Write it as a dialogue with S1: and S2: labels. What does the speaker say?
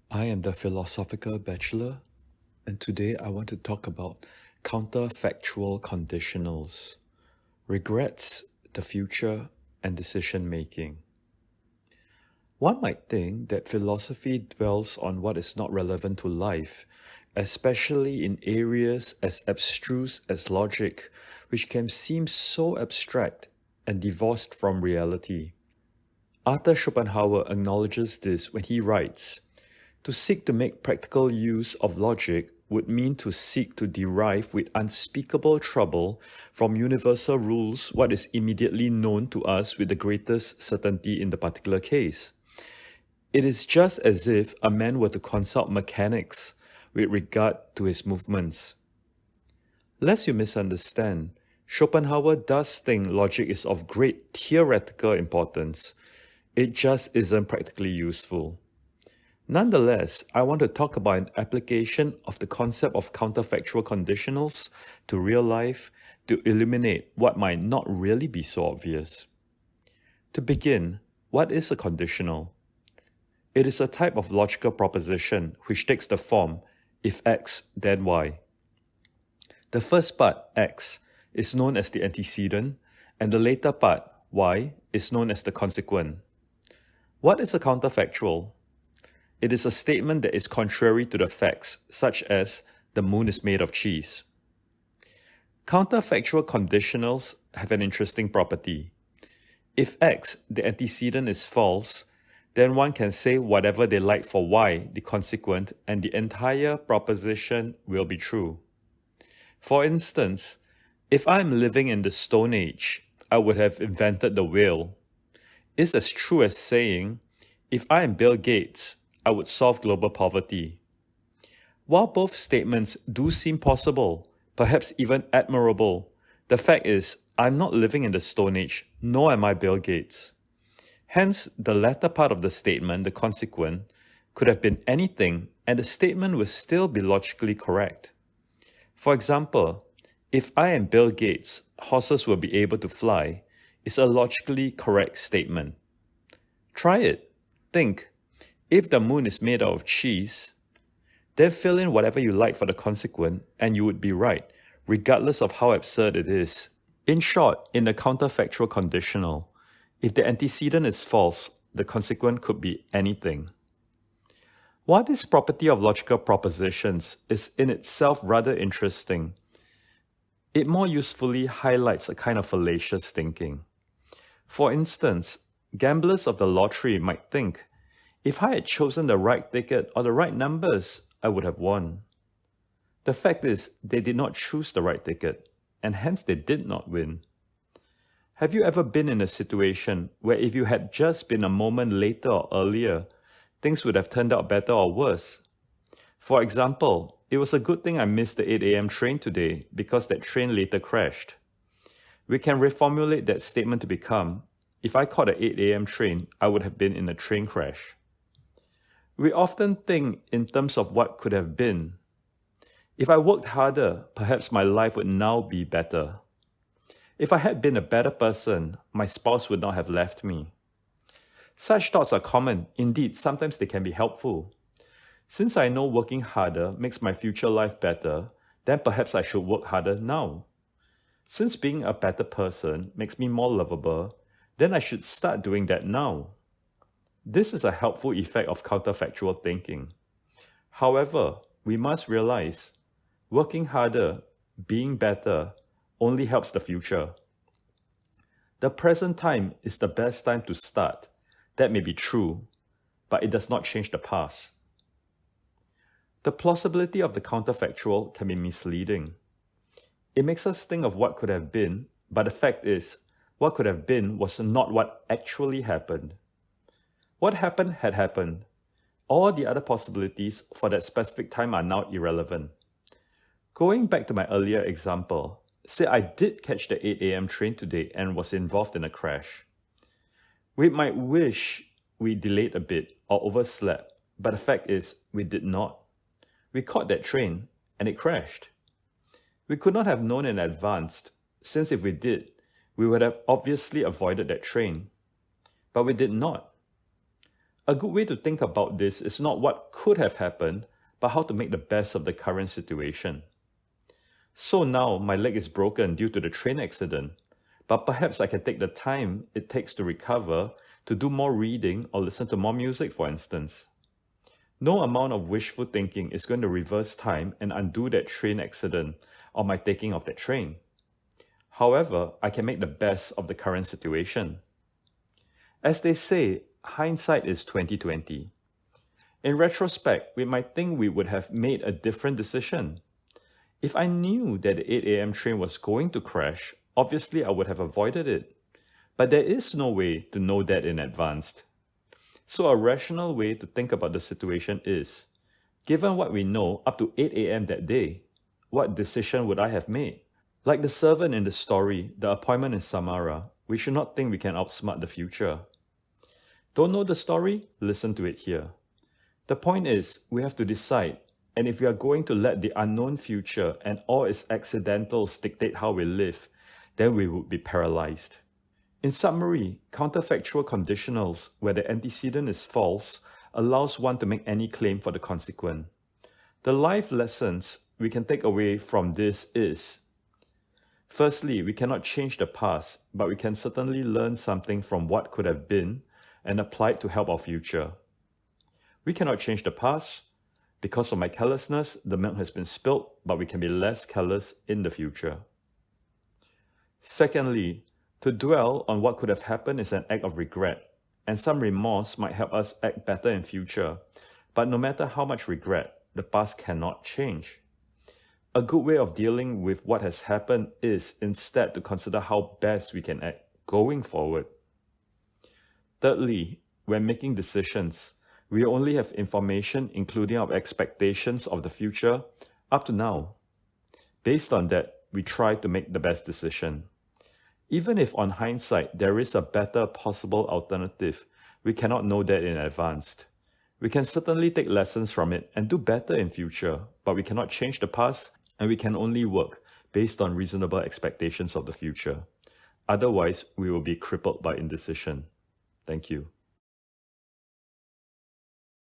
S1: I am the Philosophical Bachelor, and today I want to talk about counterfactual conditionals, regrets, the future, and decision making. One might think that philosophy dwells on what is not relevant to life, especially in areas as abstruse as logic, which can seem so abstract and divorced from reality. Arthur Schopenhauer acknowledges this when he writes, "To seek to make practical use of logic would mean to seek to derive with unspeakable trouble from universal rules what is immediately known to us with the greatest certainty in the particular case. It is just as if a man were to consult mechanics with regard to his movements." Lest you misunderstand, Schopenhauer does think logic is of great theoretical importance. It just isn't practically useful. Nonetheless, I want to talk about an application of the concept of counterfactual conditionals to real life to illuminate what might not really be so obvious. To begin, what is a conditional? It is a type of logical proposition which takes the form, if X, then Y. The first part, X, is known as the antecedent, and the later part, Y, is known as the consequent. What is a counterfactual? It is a statement that is contrary to the facts, such as the moon is made of cheese. Counterfactual conditionals have an interesting property. If X, the antecedent, is false, then one can say whatever they like for Y, the consequent, and the entire proposition will be true. For instance, if I am living in the Stone Age, I would have invented the whale. It's as true as saying, if I am Bill Gates, I would solve global poverty. While both statements do seem possible, perhaps even admirable, the fact is, I'm not living in the Stone Age, nor am I Bill Gates. Hence, the latter part of the statement, the consequent, could have been anything, and the statement would still be logically correct. For example, if I am Bill Gates, horses will be able to fly, is a logically correct statement. Try it. Think, if the moon is made out of cheese, then fill in whatever you like for the consequent, and you would be right, regardless of how absurd it is. In short, in a counterfactual conditional, if the antecedent is false, the consequent could be anything. While this property of logical propositions is in itself rather interesting, it more usefully highlights a kind of fallacious thinking. For instance, gamblers of the lottery might think, if I had chosen the right ticket or the right numbers, I would have won. The fact is, they did not choose the right ticket, and hence they did not win. Have you ever been in a situation where if you had just been a moment later or earlier, things would have turned out better or worse? For example, it was a good thing I missed the 8 a.m. train today because that train later crashed. We can reformulate that statement to become, if I caught the 8 a.m. train, I would have been in a train crash. We often think in terms of what could have been. If I worked harder, perhaps my life would now be better. If I had been a better person, my spouse would not have left me. Such thoughts are common. Indeed, sometimes they can be helpful. Since I know working harder makes my future life better, then perhaps I should work harder now. Since being a better person makes me more lovable, then I should start doing that now. This is a helpful effect of counterfactual thinking. However, we must realize, working harder, being better, only helps the future. The present time is the best time to start. That may be true, but it does not change the past. The plausibility of the counterfactual can be misleading. It makes us think of what could have been, but the fact is, what could have been was not what actually happened. What happened had happened. All the other possibilities for that specific time are now irrelevant. Going back to my earlier example, say I did catch the 8 a.m. train today and was involved in a crash. We might wish we delayed a bit or overslept, but the fact is, we did not. We caught that train, and it crashed. We could not have known in advance, since if we did, we would have obviously avoided that train. But we did not. A good way to think about this is not what could have happened, but how to make the best of the current situation. So now my leg is broken due to the train accident, but perhaps I can take the time it takes to recover to do more reading or listen to more music, for instance. No amount of wishful thinking is going to reverse time and undo that train accident or my taking of that train. However, I can make the best of the current situation. As they say, hindsight is 20/20. In retrospect, we might think we would have made a different decision. If I knew that the 8 a.m. train was going to crash, obviously I would have avoided it. But there is no way to know that in advance. So a rational way to think about the situation is, given what we know up to 8 a.m. that day, what decision would I have made? Like the servant in the story, The Appointment in Samara, we should not think we can outsmart the future. Don't know the story? Listen to it here. The point is, we have to decide, and if we are going to let the unknown future and all its accidentals dictate how we live, then we would be paralyzed. In summary, counterfactual conditionals, where the antecedent is false, allows one to make any claim for the consequent. The life lessons we can take away from this is, firstly, we cannot change the past, but we can certainly learn something from what could have been and apply it to help our future. We cannot change the past. Because of my carelessness, the milk has been spilled, but we can be less careless in the future. Secondly, to dwell on what could have happened is an act of regret, and some remorse might help us act better in future. But no matter how much regret, the past cannot change. A good way of dealing with what has happened is instead to consider how best we can act going forward. Thirdly, when making decisions, we only have information including our expectations of the future up to now. Based on that, we try to make the best decision. Even if on hindsight there is a better possible alternative, we cannot know that in advance. We can certainly take lessons from it and do better in future, but we cannot change the past, and we can only work based on reasonable expectations of the future. Otherwise, we will be crippled by indecision. Thank you.